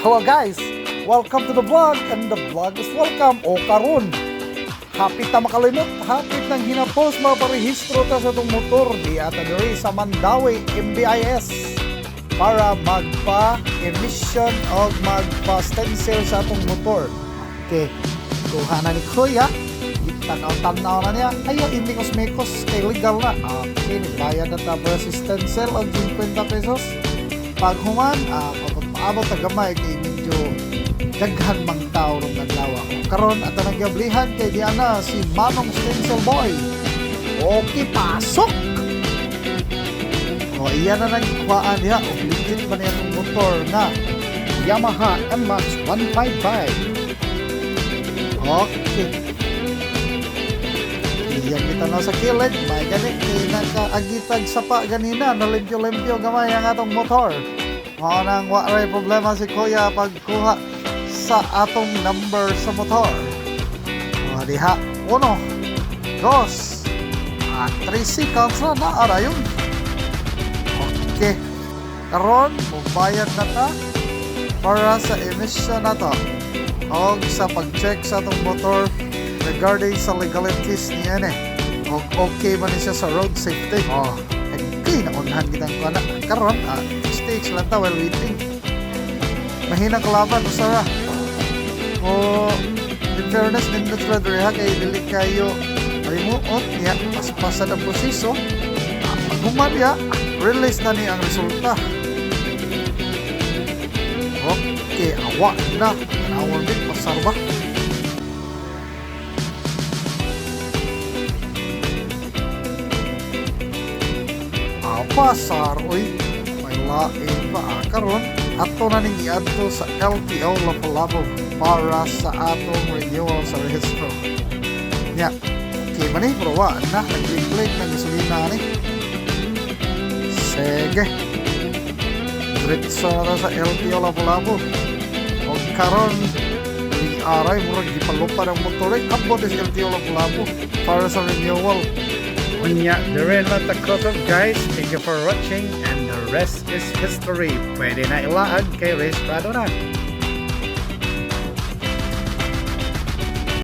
Hello guys! Welcome to the vlog and the vlog is welcome o karon. Hapit na makalimot, hapit nang hinapost maparehistro ta sa itong motor di ata diri sa Mandawi MBIS para magpa-emission o magpa-stencil sa itong motor. Okay, kuha na ni Kuya, tanaw-tanaw na niya, ayo hindi kosmekos, kay legal na. Okay, bayad na ta para si stencil og 50 pesos. Pag human, paabot na gamay kay medyo daghan mang tao ron kadlaw. Karon ato nagyablihan kay Diana si Manong Stencil Boy. Okay, pasok. Iyan na nagkuhaan niya. Legit ba niya itong motor na Yamaha NMAX 155. Okay. Iyan kita na sa kilid. May ganit kay nakaagitag sapa ganina. Nalimpyo-limpyo gamay ang atong motor. Nang waray problema si Kuya pagkuha sa atong number sa motor. Diha, 1, 2, 3 seconds na ara yun. Okay. Karon, magbayad na ta para sa emission na to. O sa pag-check sa atong motor regarding sa legalities niya o okay ba niya sa road safety. Okay, naunhan kitang kuha na. Karon, stage lang ta while waiting. Mahinang kalaban, Usara. In fairness, nindot sila diri ha, kay dili kayo rimuot niya, paspasan ang proseso. Paghuman niya, release na niya ang resulta. Okay, awa na. Anawar din, pasarba. Pasar, uy. Lain ba karon ato na ning iadto sa LTO Lapu-Lapu para sa atong renewal sa rehistro nya. Okay man pero wa na nag-click ng gasolina ni. Sige, diretso na sa LTO Lapu-Lapu o karon ning aray murag gipalupad ang motor abot sa LTO Lapu-Lapu para sa renewal. Unya, dire na takotok guys. Thank you for watching and the rest is history. Pwede na ilaag kay rehistrado na.